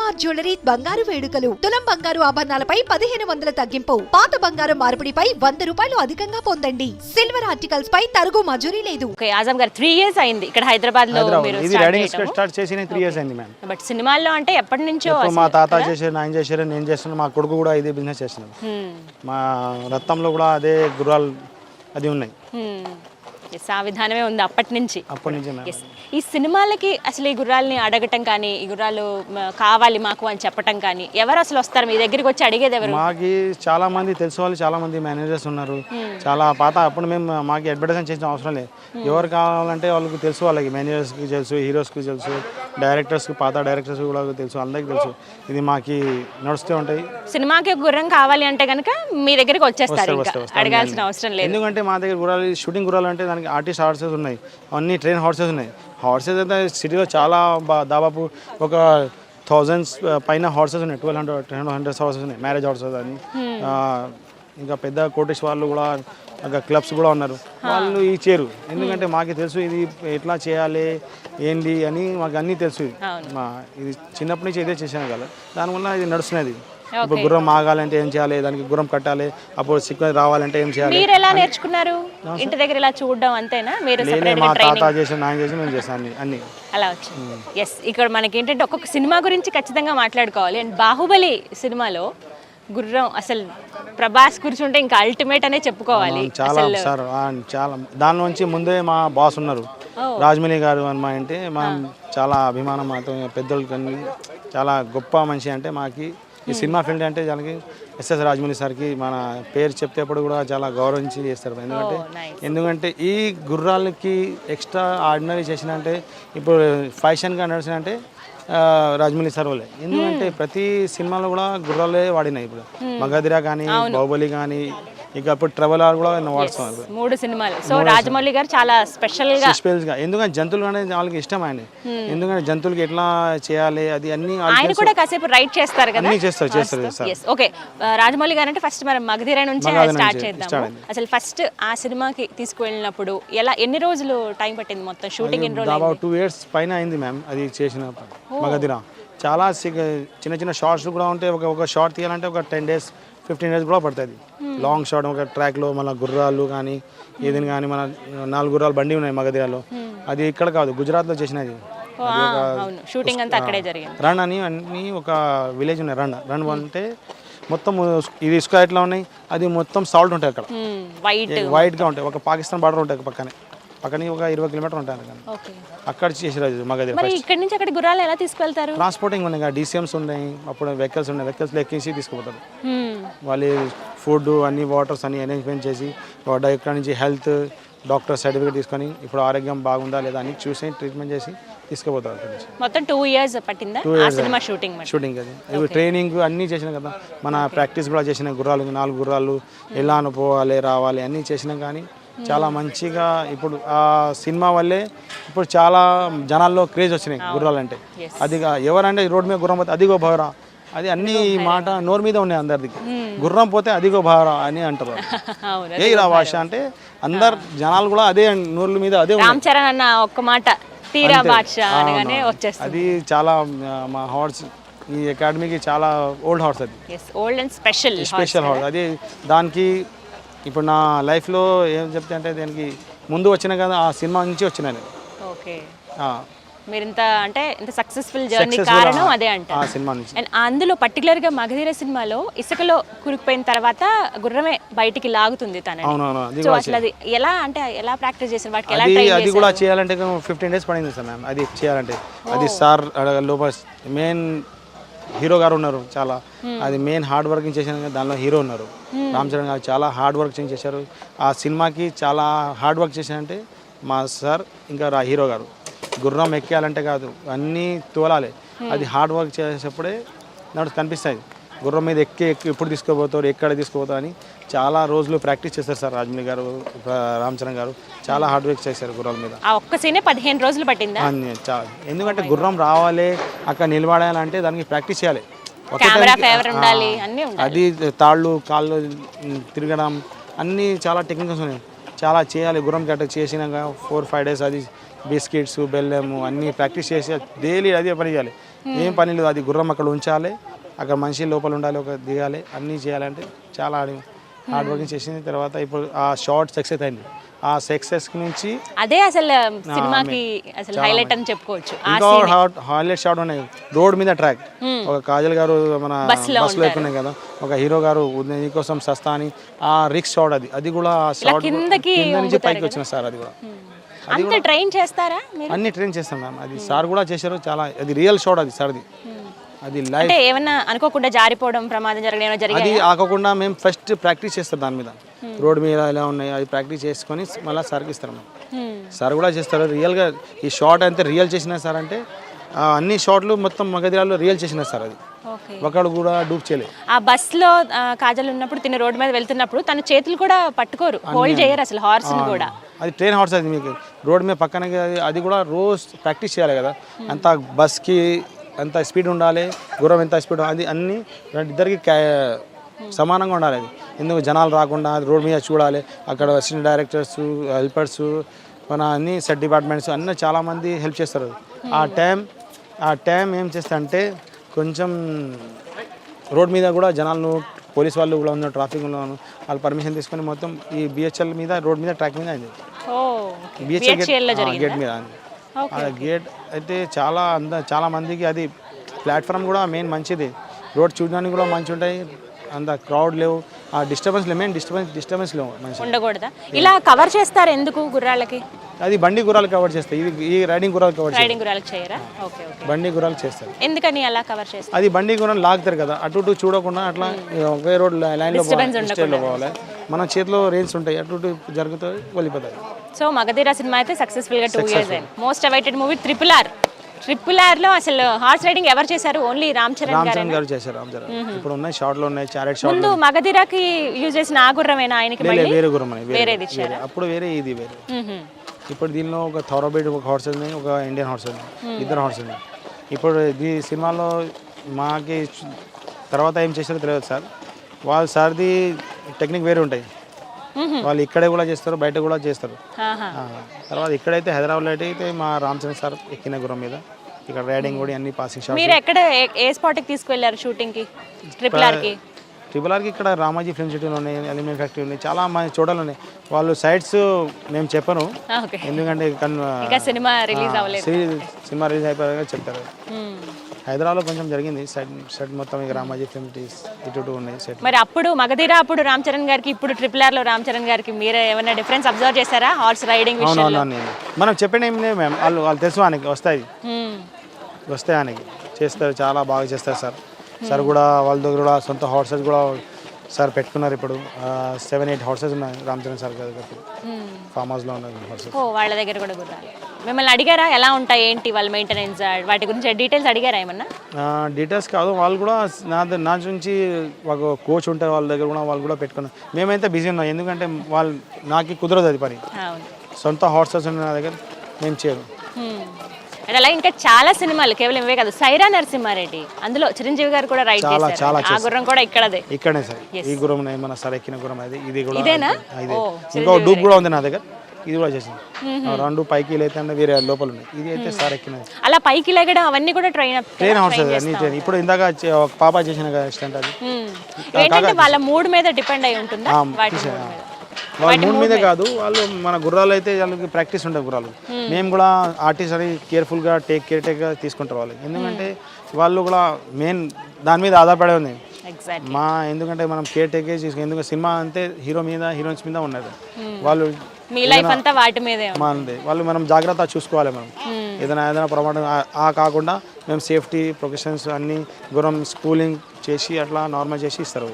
అమ్మవార్ jewellery బంగారు వేడుకలు తులం బంగారు ఆభరణాలపై 1500 తగ్గింపు పాత బంగారం మార్పిడిపై 100 రూపాయలు అధికంగా పొందండి సిల్వర్ ఆర్టికల్స్ పై తరుగు మజూరీ లేదు. ఆజం గారు 3 ఇయర్స్ అయింది ఇక్కడ హైదరాబాద్ లో మీరు స్టార్ట్ చేసి 3 ఇయర్స్ అయింది మ్యామ్. బట్ సినిమాల్లో అంటే ఎప్పటి నుంచో మా తాత చేశారు, ఆయన చేశారు, నేను చేస్తున్నాను, మా కొడుకు కూడా ఇదే బిజినెస్ చేస్తున్నాను. మా రక్తంలో కూడా అదే గుర్రాలు అది ఉన్నాయి. ఆ విధానమే ఉంది అప్పటి నుంచి. మ్యామ్. ఈ సినిమాలకి అసలు ఈ గుర్రాలని అడగటం కానీ ఈ గుర్రాలు కావాలి మాకు అని చెప్పటం కానీ ఎవరు అసలు వస్తారు మీ దగ్గరికి వచ్చి అడిగేది ఎవరు? మాకి చాలా మంది తెలిసిన వాళ్ళు, చాలా మంది మేనేజర్స్ ఉన్నారు. చాలా పాత అప్పుడు మేము మాకు అడ్వర్టైజ్మెంట్ చేసిన అవసరం లేదు. ఎవరు కావాలంటే వాళ్ళకి తెలుసు, వాళ్ళకి మేనేజర్స్కి తెలుసు, హీరోస్కి తెలుసు, డైరెక్టర్స్కి, పాత డైరెక్టర్స్ కూడా తెలుసు, అందరికీ తెలుసు. ఇది మాకి నడుస్తూ ఉంటాయి. సినిమాకి గుర్రం కావాలి అంటే కనుక మీ దగ్గరికి వచ్చేస్తారు, అడగాల్సిన అవసరం లేదు. ఎందుకంటే మా దగ్గర గుర్రాలు, షూటింగ్ గుర్రాలు అంటే దానికి ఆర్టిస్ట్ హార్సెస్ ఉన్నాయి, అన్ని ట్రైన్ హార్సెస్ ఉన్నాయి. హార్సెస్ అయితే సిటీలో చాలా దాదాపు ఒక 1000s పైన హార్సెస్ ఉన్నాయి. 1200 హార్సెస్ ఉన్నాయి, మ్యారేజ్ హార్సెస్ అని. ఇంకా పెద్ద కోటేష్ వాళ్ళు కూడా, ఇంకా క్లబ్స్ కూడా ఉన్నారు, వాళ్ళు ఇచ్చారు. ఎందుకంటే మాకు తెలుసు ఇది ఎట్లా చేయాలి ఏంటి అని, మాకు అన్నీ తెలుసు. ఇది చిన్నప్పటి నుంచి ఇదే చేసాను కదా, దానివల్ల ఇది నడుస్తున్నది. ఇప్పుడు గుర్రం ఆగాలంటే ఏం చేయాలి, దానికి గుర్రం కట్టాలి, అప్పుడు సీక్వెన్స్ రావాలంటే ఏం చేయాలి. మీరు ఎలా నేర్చుకున్నారు? ఇంటి దగ్గర ఇలా చూడడం అంతేనా? మీరు మా తాత చేసి, ఆయన చేసి, మేము చేసాను అన్ని అలా వచ్చింది. ఎస్, ఇక్కడ మనకి ఏంటంటే ఒక్కొక్క సినిమా గురించి ఖచ్చితంగా మాట్లాడుకోవాలి. అండ్ బాహుబలి సినిమాలో గుర్రం అసలు ప్రభాస్ కూర్చుంటే ఇంకా అల్టిమేట్ అనే చెప్పుకోవాలి. చాలా సార్, చాలా దాని నుంచి ముందే మా బాస్ ఉన్నారు, రాజమౌళి గారు అని. మా అంటే మా చాలా అభిమానం, మాతో పెద్దోళ్ళకి చాలా గొప్ప మనిషి. అంటే మాకి ఈ సినిమా ఫీల్డ్ అంటే దానికి ఎస్ఎస్ రాజమౌళి సార్కి మన పేరు చెప్తేప్పుడు కూడా చాలా గౌరవించి చేస్తారు. ఎందుకంటే ఈ గుర్రాలకి ఎక్స్ట్రా ఆర్డినరీ చేసిన అంటే ఇప్పుడు ఫ్యాషన్గా నడిచిన అంటే రాజమౌళి సార్ వాళ్ళే. ఎందుకంటే ప్రతి సినిమాలో కూడా గుర్రాలే వాడినాయి. ఇప్పుడు మగధిరా కానీ, బాహుబలి కానీ, ఇక అప్పుడు ట్రబుల్ ఆర్ కూడా వాడుతున్నాం. 3 సినిమాలు. సో రాజమౌళి గారు చాలా స్పెషల్గా, ఎందుకంటే జంతువులు అనేది వాళ్ళకి ఇష్టం. ఆయన ఎందుకంటే జంతువులకి ఎట్లా చేయాలి అది అన్ని ఆయన కూడా కాసేపు రైట్ చేస్తారు కదా. అన్ని చేస్తారు. ఓకే, రాజమౌళి గారు అంటే ఫస్ట్ మనం మగధిరా నుంచి స్టార్ట్ చేద్దాం. అసలు ఫస్ట్ ఆ సినిమాకి తీసుకువెళ్ళినప్పుడు ఎన్ని రోజులు టైం పట్టింది? మొత్తం షూటింగ్ ఎన్ని రోజులు? 2 years పైన అయింది మ్యామ్. అది చేసిన మగధిరా చాలా చిన్న చిన్న షార్ట్స్ కూడా ఉంటాయి. ఒక షార్ట్ తీయాలంటే ఒక 10 days 15 days కూడా పడుతుంది. లాంగ్ షాట్ ఒక ట్రాక్లో మన గుర్రాలు కానీ ఏదైనా కానీ, మన 4 గుర్రాలు బండి ఉన్నాయి మగధిరాలో. అది ఇక్కడ కాదు, గుజరాత్లో చేసినది. షూటింగ్ అంతా అక్కడే జరిగింది. రణ్ అని అన్ని ఒక విలేజ్ ఉన్నాయి. రణ్ అంటే మొత్తం ఇది ఇసుక ఎట్లా ఉన్నాయి, అది మొత్తం సాల్ట్ ఉంటాయి అక్కడ, వైట్గా ఉంటాయి. ఒక పాకిస్తాన్ బార్డర్ ఉంటాయి పక్కనే ఒక 20 kilometers ఉంటాయి. అక్కడ చేసేది మగధిరా. ఇక్కడ నుంచి అక్కడ గుర్రాలు ఎలా తీసుకెళ్తారు? ట్రాన్స్పోర్టింగ్ ఉన్నాయి, DCMs ఉన్నాయి, అప్పుడు వెహికల్స్ ఉన్నాయి, వెహికల్స్లో ఎక్కించి తీసుకుపోతారు. వాళ్ళు ఫుడ్ అన్ని వాటర్స్ అన్ని అరేంజ్మెంట్ చేసి ఇక్కడ నుంచి హెల్త్ డాక్టర్ సర్టిఫికేట్ తీసుకొని ఇప్పుడు ఆరోగ్యం బాగుందా లేదా అని చూసి ట్రీట్మెంట్ చేసి తీసుకుపోతారు. మొత్తం 2 years పట్టిందా సినిమా షూటింగ్? అది ట్రైనింగ్ అన్నీ చేసిన కదా, మన ప్రాక్టీస్ కూడా చేసిన. గుర్రాలు 4 గుర్రాలు ఎలా అనుకోవాలి రావాలి అన్నీ చేసినాం. కానీ చాలా మంచిగా ఇప్పుడు ఆ సినిమా వల్లే ఇప్పుడు చాలా జనాల్లో క్రేజ్ వచ్చినాయి గుర్రాలంటే. అది ఎవరంటే రోడ్డు మీద గుర్రం పోతే అదిగో భావరా, అది అన్ని మాట నోరు మీద ఉన్నాయి అందరిది. గుర్రం పోతే అదిగో భావరా అని అంటారు. ఏ రా భాష అంటే అందరు జనాలు కూడా అదే నోర్ల మీద అదే. రామ్ చరణ్ అన్న ఒక్క మాట తీరా భాష అనగానే వచ్చేస్తుంది. అది చాలా మా హార్స్ ఈ అకాడమీకి చాలా ఓల్డ్ హార్స్. అది ఓల్డ్ అండ్ స్పెషల్ హార్స్. అది దానికి ఇప్పుడు నా లైఫ్లో ఏం చెప్తే అంటే దానికి ముందు వచ్చిన కదా ఆ సినిమా నుంచి వచ్చిన. ఓకే, మీరు ఇంత సక్సెస్ఫుల్ జర్నీ కారణం అదే అంటే ఆ సినిమా నుంచి. అండ్ అందులో పర్టికులర్గా మగధీర సినిమాలో ఇసుకలో కురికిపోయిన తర్వాత గుర్రమే బయటికి లాగుతుంది తనని. సో అసలు అది ఎలా ప్రాక్టీస్ చేశారు? వాటికి ఎలా ట్రైన్ చేశారు? అది కూడా చేయాలంటే 15 days పడింది సార్ మ్యామ్. అది చేయాలంటే అది సార్ లోపల మెయిన్ హీరో గారు ఉన్నారు చాలా. అది మెయిన్ హార్డ్ వర్కింగ్ చేసిన దానిలో హీరో ఉన్నారు రామ్ చరణ్ గారు. చాలా హార్డ్ వర్క్ చేశారు ఆ సినిమాకి. చాలా హార్డ్ వర్క్ చేశారంటే మా సార్ ఇంకా హీరో గారు. గుర్రం ఎక్కాలంటే కాదు, అన్నీ తోలాలి. అది హార్డ్ వర్క్ చేసేటప్పుడే కనిపిస్తాయి. గుర్రం మీద ఎక్కి ఎప్పుడు తీసుకుపోతారు, ఎక్కడ తీసుకుపోతారు అని చాలా రోజులు ప్రాక్టీస్ చేస్తారు సార్ రాజమౌళి గారు, రామ్ చరణ్ గారు. చాలా హార్డ్ వర్క్ చేశారు గుర్రాల మీద. ఒక్క సీనే 15 రోజులు పట్టిందా? చాలా. ఎందుకంటే గుర్రం రావాలి, అక్కడ నిలబడాలంటే దానికి ప్రాక్టీస్ చేయాలి. అది తాళ్ళు కాళ్ళు తిరగడం అన్నీ చాలా టెక్నికల్స్ ఉన్నాయి. చాలా చేయాలి. గుర్రం కట్ట చేసినాక 4-5 days అది బిస్కెట్స్ బెల్లము అన్నీ ప్రాక్టీస్ చేసి డైలీ అదే పని చేయాలి. ఏం పని లేదు, అది గుర్రం అక్కడ ఉంచాలి, అక్కడ మనిషి లోపల ఉండాలి, ఒక దిగాలి, అన్నీ చేయాలంటే చాలా హార్డ్ వర్కింగ్ చేసిన తర్వాత ఇప్పుడు ఆ షార్ట్ సక్సెస్ అయింది. ఆ సక్సెస్ నుంచి అదే అసలు సినిమాకి అసలు హైలైట్ అని చెప్పుకోవచ్చు. ఇంకా హైలైట్ షాట్ ఉన్నాయి, రోడ్ మీద ట్రాక్, ఒక కాజల్ గారు మన బస్సులో ఎక్కున్నాయి కదా, ఒక హీరో గారు నీకోసం సస్తా అని ఆ రిక్స్ షాట్, అది కూడా షాట్ కింద నుంచి పైకి వచ్చిన సార్, అది కూడా అంత ట్రైన్ చేస్తారా మీరు? అన్ని ట్రైన్ చేస్తాం మ్యామ్, అది సార్ కూడా చేశారు, చాలా అది రియల్ షాట్ అది సార్ది, అది లైవ్. అంటే ఏమన్నా అనుకోకుండా జారిపోవడం ప్రమాదం జరగడం ఏమైనా జరిగింది? అది ఆగకుండా మేము ఫస్ట్ ప్రాక్టీస్ చేస్తాం దాని మీద, రోడ్ మీద ఎలా ఉన్నాయి అది ప్రాక్టీస్ చేసుకొని మళ్ళీ సార్కి ఇస్తారు మేము. సార్ కూడా చేస్తారు రియల్గా, ఈ షాట్ అంతే రియల్ చేసిన సార్ అంటే అన్ని షాట్లు మొత్తం మగధిరాల్లో రియల్ చేసిన సార్, అది ఒకడు కూడా డూప్ చేయలేదు. ఆ బస్ లో కాజల్ ఉన్నప్పుడు తిని రోడ్ మీద వెళ్తున్నప్పుడు తన చేతులు కూడా పట్టుకోరు, హోల్డ్ చేయరు అసలు హార్స్ ని కూడా. అది ట్రైన్ హార్స్, అది మీకు రోడ్ మీద పక్కన అది కూడా రోజు ప్రాక్టీస్ చేయాలి కదా, అంత బస్కి ఎంత స్పీడ్ ఉండాలి, గుర్రం ఎంత స్పీడ్, అది అన్నీ ఇద్దరికి సమానంగా ఉండాలి. అది ఎందుకు జనాలు రాకుండా రోడ్ మీద చూడాలి, అక్కడ అసిస్టెంట్ డైరెక్టర్స్, హెల్పర్స్, మన అన్ని సెట్ డిపార్ట్మెంట్స్ అన్నీ చాలామంది హెల్ప్ చేస్తారు. ఆ టైం ఏం చేస్తా అంటే కొంచెం రోడ్ మీద కూడా జనాలను పోలీస్ వాళ్ళు కూడా ఉన్నారు, ట్రాఫిక్ ఉన్నాను, వాళ్ళు పర్మిషన్ తీసుకొని మొత్తం ఈ బిహెచ్ఎల్ మీద రోడ్ మీద ట్రాక్ మీద అయింది, బిహెచ్ఎల్ గేట్ మీద అయింది. ఆ గేట్ అయితే చాలా మందికి అది ప్లాట్ఫామ్ కూడా మెయిన్ మంచిది, రోడ్ చూడడానికి కూడా మంచి ఉంటాయి, అంత క్రౌడ్ లేవు, ఆ డిస్టర్బెన్స్ లేవు, మెయిన్ డిస్టర్బెన్స్ లేవు, మంచి ఉండకూడదా. ఇలా కవర్ చేస్తారు ఎందుకు గుర్రాలకి? అది బండి గుర్రాలు కవర్ చేస్తాయి, ఈ రైడింగ్ గుర్రాలు కవర్ రైడింగ్ గుర్రాలకు చేయరా? ఓకే ఓకే, బండి గుర్రాలు చేస్తారు. ఎందుకని అలా కవర్ చేస్తారు? అది బండి గుర్రాలు లాగుతారు కదా, అటు ఇటు చూడకుండా అట్లా ఒకే రోడ్ లైన్లో పోవాలి, మన చేతిలో రేంజ్ ఉంటాయి, అటు ఇటు జరుగుతాయి, వెళ్ళిపోతాయి. సో మగధీర సినిమా అయితే సక్సెస్ఫుల్ గా 2 years అయింది. Most awaited movie triple R లో అసలు హార్స్ రైడింగ్ ఎవరు చేశారు? ఓన్లీ రామ్ చరణ్ గారు చేశారు. ఇప్పుడు ఉన్నాయి షార్ట్ లో ఉన్నాయి, చారెట్ షాట్. ముందు మగధీరకి యూజ్ చేసిన ఆ గుర్రమేనా ఆయనకి? వేరే గుర్రం, వేరేది ఇచ్చారు అప్పుడు, వేరే ఇది వేరే. ఇప్పుడు దీనిలో ఒక థారోబైడ్ ఒక హార్స్ ఉంది, ఒక ఇండియన్ హార్స్ ఉంది, ఇద్దరు హార్స్ ఉంది. ఇప్పుడు ఈ సినిమాలో మాకి తర్వాత ఏం చేశారో తెలియదు సార్, వాళ్ళ సార్ది టెక్నిక్ వేరే ఉంటాయి, వాళ్ళు ఇక్కడే కూడా చేస్తారు, బయట కూడా చేస్తారు. తర్వాత ఇక్కడైతే హైదరాబాద్లో అయితే మా రామ్ చరణ్ సార్ ఎక్కిన గుర్రం మీద ఇక్కడ రైడింగ్ కూడా అన్ని పాసింగ్ షాట్. మీరు ఎక్కడ ఏ స్పాట్కి తీసుకువెళ్ళారు షూటింగ్కి? ట్రిపుల్ ఆర్కి ఇక్కడ రామాజీ ఫిల్మ్ సిటీలో ఉన్నాయి, అల్యూమినియం ఫ్యాక్టరీ ఉన్నాయి, చాలా మంది చోటలు ఉన్నాయి. వాళ్ళు సైట్స్ మేము చెప్పను, ఎందుకంటే సినిమా రిలీజ్ అయిపోయాక చెప్తారు. హైదరాబాద్లో కొంచెం జరిగింది సెట్ మొత్తం, ఇక రామాజీ ఫిల్మ్ సిటీస్ ఇటు ఉన్నాయి సెట్. మరి అప్పుడు మగధీర అప్పుడు రామ్ చరణ్ గారికి, ఇప్పుడు ట్రిపుల్ ఆర్లో రామ్ చరణ్ గారికి మీరు ఏమైనా డిఫరెన్స్ అబ్జర్వ్ చేశారా హార్స్ రైడింగ్ విషయంలో? మనం చెప్పిన ఏం లేదు మ్యామ్, వాళ్ళు తెలుసు ఆయనకి వస్తాయి ఆయనకి చేస్తారు, చాలా బాగా చేస్తారు సార్. సార్ కూడా వాళ్ళ దగ్గర కూడా సొంత హార్సెస్ కూడా సార్ పెట్టుకున్నారు. ఇప్పుడు 7-8 హార్సెస్ ఉన్నాయి రామ్ చరణ్ సార్ దగ్గర, ఫామ్ హౌస్లో ఉన్నాయి హార్సెస్. వాళ్ళ దగ్గర కూడా గుర్రాలు. మిమ్మల్ని అడిగారా ఎలా ఉంటాయి ఏంటి వాళ్ళ మెయింటెనెన్స్, వాటి గురించి డీటెయిల్స్ అడిగారా ఏమన్నా? డీటెయిల్స్ కాదు, వాళ్ళు కూడా నా నుంచి ఒక కోచ్ ఉంటారు వాళ్ళ దగ్గర కూడా, వాళ్ళు కూడా పెట్టుకున్నారు. మేమైతే బిజీ ఉన్నాం, ఎందుకంటే వాళ్ళు నాకు కుదరదు అది పని, సొంత హార్సెస్ ఉన్న నా దగ్గర మేము చేయరు. అండ్ అలా ఇంకా చాలా సినిమాలు, కేవలం ఇవే కాదు, సైరా నరసింహారెడ్డి అందులో చిరంజీవి గారు కూడా రైడ్ చేశారు, ఆ గుర్రం కూడా ఇక్కడే సార్. ఈ గుర్రం మన సార్ ఎక్కిన గుర్రం ఇది కూడా ఇదేనా? ఇంకో డూప్ కూడా ఉంది నా దగ్గర, ఇది కూడా చేసింది. 2 పైకి లేదంటే వేరే లోపల ఉన్నాయి, ఇది అయితే సార్ ఎక్కినది. అలా పైకి లేగడం అవన్నీ కూడా ట్రైన్ హార్స్ అన్ని. ఇప్పుడు ఇందాక ఒక పాప చేసిన ఇష్టం, అది ఏంటంటే వాళ్ళ మూడ్ మీద డిపెండ్ అయి ఉంటుందా? వాళ్ళ మూడ్ మీదే కాదు, వాళ్ళు మన గుర్రాలు అయితే వాళ్ళకి ప్రాక్టీస్ ఉంటుంది గుర్రాలు. మేము కూడా ఆర్టిస్ట్ అని కేర్ఫుల్గా టేక్గా తీసుకుంటారు వాళ్ళు, ఎందుకంటే వాళ్ళు కూడా మెయిన్ దాని మీద ఆధారపడే ఉంది ఎందుకంటే మనం టేక్ తీసుకుని, ఎందుకంటే సినిమా అంతే హీరో మీద హీరోయిన్స్ మీద ఉన్నది, వాళ్ళు మీ లైఫ్ అంతా వాటి మీదే వాళ్ళు మనం జాగ్రత్త చూసుకోవాలి. మనం ఏదైనా ప్రమాదం కాకుండా మేము సేఫ్టీ ప్రొఫెషన్స్ అన్ని గుర్రం స్కూలింగ్ చేసి అట్లా నార్మల్ చేసి ఇస్తారు.